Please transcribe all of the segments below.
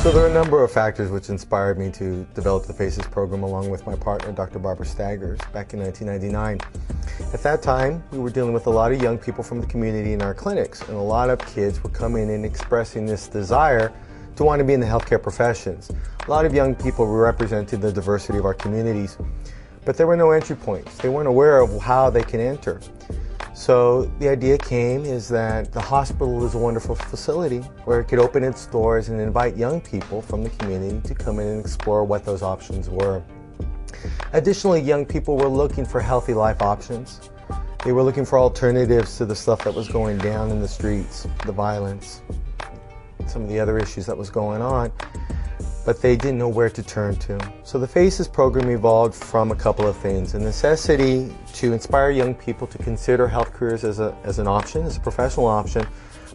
So there are a number of factors which inspired me to develop the FACES program along with my partner, Dr. Barbara Staggers, back in 1999. At that time, we were dealing with a lot of young people from the community in our clinics, and a lot of kids were coming in expressing this desire to want to be in the healthcare professions. A lot of young people represented the diversity of our communities, but there were no entry points. They weren't aware of how they can enter. So the idea came is that the hospital is a wonderful facility where it could open its doors and invite young people from the community to come in and explore what those options were. Additionally, young people were looking for healthy life options. They were looking for alternatives to the stuff that was going down in the streets, the violence, some of the other issues that was going on, but they didn't know where to turn to. So the FACES program evolved from a couple of things: a necessity to inspire young people to consider health careers as an option, as a professional option,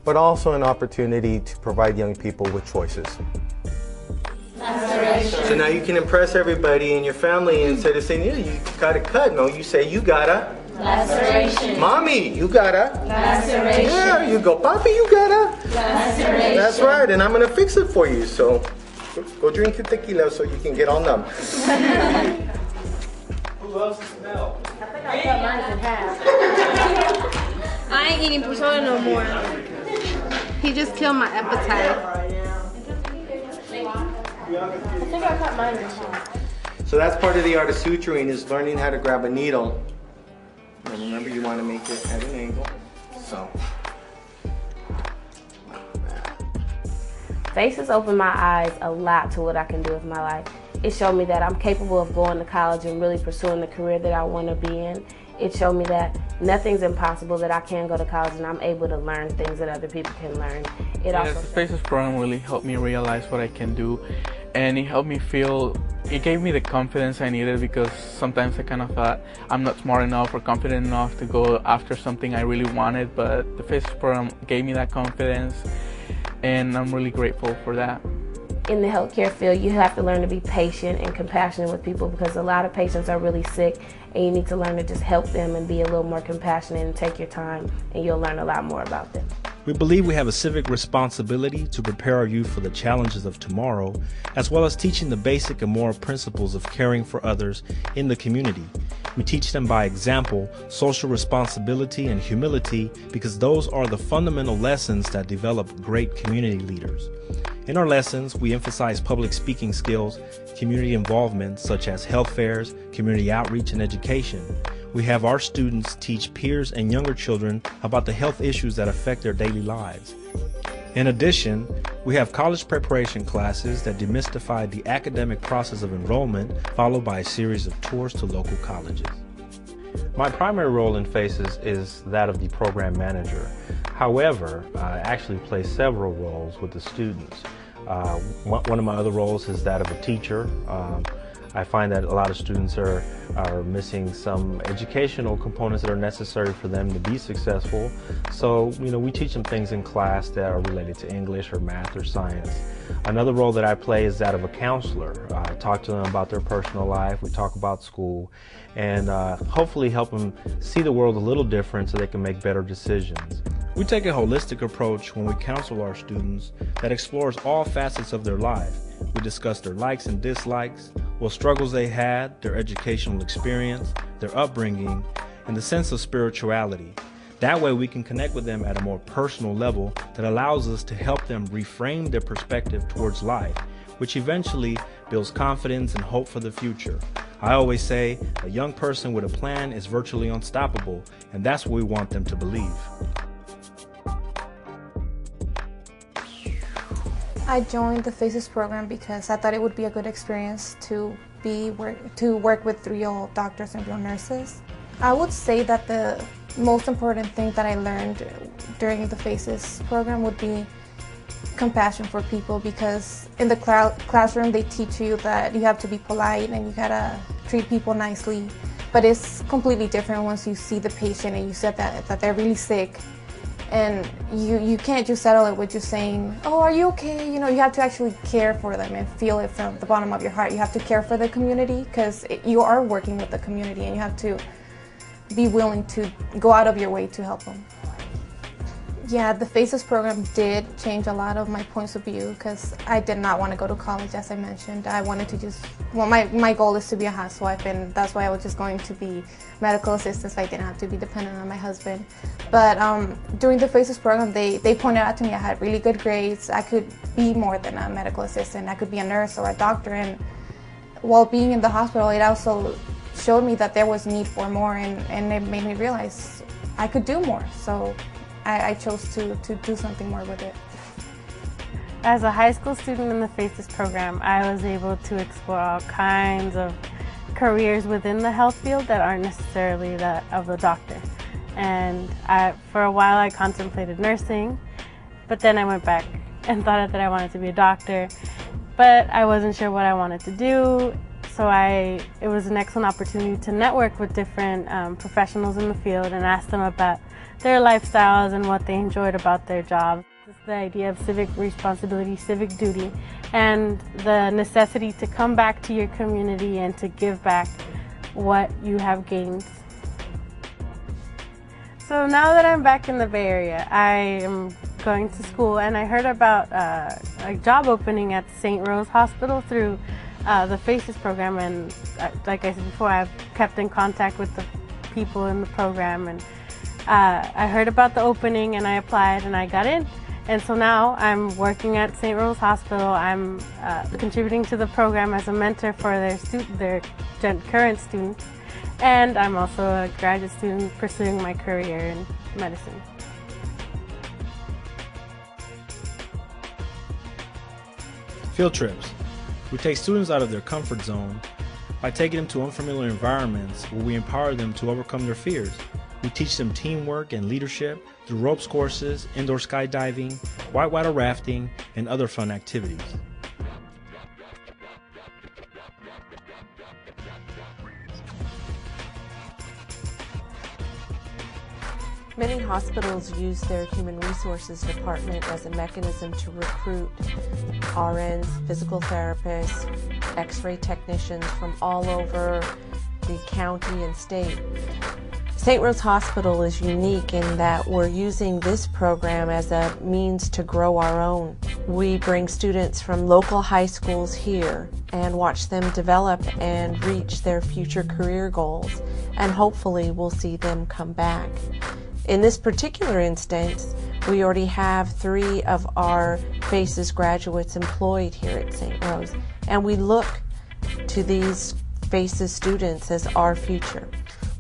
but also an opportunity to provide young people with choices. So now you can impress everybody in your family, and instead of saying, yeah, you got a cut, no, you say, you got a laceration. Mommy, you got a laceration. Yeah, you go, Papi, you got a laceration. That's right, and I'm going to fix it for you. So go drink your tequila so you can get all numb. Who loves the smell? I think I cut mine in half. I ain't eating pozole no more. He just killed my appetite. I think I cut mine in half. So that's part of the art of suturing, is learning how to grab a needle. And remember, you want to make it at an angle. So. FACES opened my eyes a lot to what I can do with my life. It showed me that I'm capable of going to college and really pursuing the career that I want to be in. It showed me that nothing's impossible, that I can go to college and I'm able to learn things that other people can learn. The FACES program really helped me realize what I can do, and it helped me feel, it gave me the confidence I needed, because sometimes I kind of thought I'm not smart enough or confident enough to go after something I really wanted, but the FACES program gave me that confidence, and I'm really grateful for that. In the healthcare field, you have to learn to be patient and compassionate with people, because a lot of patients are really sick, and you need to learn to just help them and be a little more compassionate and take your time, and you'll learn a lot more about them. We believe we have a civic responsibility to prepare our youth for the challenges of tomorrow, as well as teaching the basic and moral principles of caring for others in the community. We teach them by example social responsibility and humility, because those are the fundamental lessons that develop great community leaders. In our lessons, we emphasize public speaking skills, community involvement such as health fairs, community outreach, and education. We have our students teach peers and younger children about the health issues that affect their daily lives. In addition, we have college preparation classes that demystify the academic process of enrollment, followed by a series of tours to local colleges. My primary role in FACES is that of the program manager. However, I actually play several roles with the students. One of my other roles is that of a teacher. I find that a lot of students are missing some educational components that are necessary for them to be successful. So, we teach them things in class that are related to English or math or science. Another role that I play is that of a counselor. I talk to them about their personal life, we talk about school, and hopefully help them see the world a little different so they can make better decisions. We take a holistic approach when we counsel our students that explores all facets of their life. We discuss their likes and dislikes, what struggles they had, their educational experience, their upbringing, and the sense of spirituality. That way we can connect with them at a more personal level that allows us to help them reframe their perspective towards life, which eventually builds confidence and hope for the future. I always say a young person with a plan is virtually unstoppable, and that's what we want them to believe. I joined the FACES program because I thought it would be a good experience to work with real doctors and real nurses. I would say that the most important thing that I learned during the FACES program would be compassion for people, because in the classroom they teach you that you have to be polite and you gotta treat people nicely, but it's completely different once you see the patient and you said that they're really sick. And you can't just settle it with just saying, oh, are you okay? You have to actually care for them and feel it from the bottom of your heart. You have to care for the community, because you are working with the community, and you have to be willing to go out of your way to help them. Yeah, the FACES program did change a lot of my points of view because I did not want to go to college, as I mentioned. I wanted to just, well, my goal is to be a housewife, and that's why I was just going to be medical assistant so I didn't have to be dependent on my husband. But during the FACES program, they pointed out to me I had really good grades. I could be more than a medical assistant. I could be a nurse or a doctor. And while being in the hospital, it also showed me that there was need for more, and it made me realize I could do more. So I chose to do something more with it. As a high school student in the FACES program, I was able to explore all kinds of careers within the health field that aren't necessarily that of the doctor. And for a while I contemplated nursing, but then I went back and thought that I wanted to be a doctor, but I wasn't sure what I wanted to do. So it was an excellent opportunity to network with different professionals in the field and ask them about their lifestyles and what they enjoyed about their jobs. It's the idea of civic responsibility, civic duty, and the necessity to come back to your community and to give back what you have gained. So now that I'm back in the Bay Area, I am going to school, and I heard about a job opening at St. Rose Hospital through the FACES program, and like I said before, I've kept in contact with the people in the program, and I heard about the opening and I applied and I got in. And so now I'm working at St. Rose Hospital. I'm contributing to the program as a mentor for their current students. And I'm also a graduate student pursuing my career in medicine. Field trips. We take students out of their comfort zone by taking them to unfamiliar environments where we empower them to overcome their fears. We teach them teamwork and leadership through ropes courses, indoor skydiving, whitewater rafting, and other fun activities. Many hospitals use their human resources department as a mechanism to recruit RNs, physical therapists, x-ray technicians from all over the county and state. St. Rose Hospital is unique in that we're using this program as a means to grow our own. We bring students from local high schools here and watch them develop and reach their future career goals, and hopefully we'll see them come back. In this particular instance, we already have 3 of our FACES graduates employed here at St. Rose, and we look to these FACES students as our future.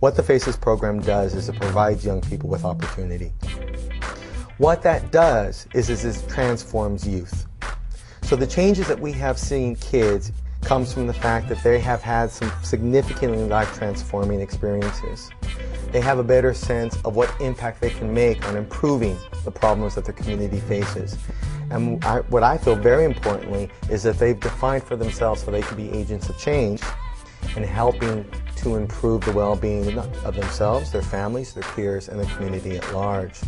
What the FACES program does is it provides young people with opportunity. What that does is it transforms youth. So the changes that we have seen kids comes from the fact that they have had some significantly life-transforming experiences. They have a better sense of what impact they can make on improving the problems that their community faces. And what I feel very importantly is that they've defined for themselves how they can be agents of change and helping to improve the well-being of themselves, their families, their peers, and the community at large.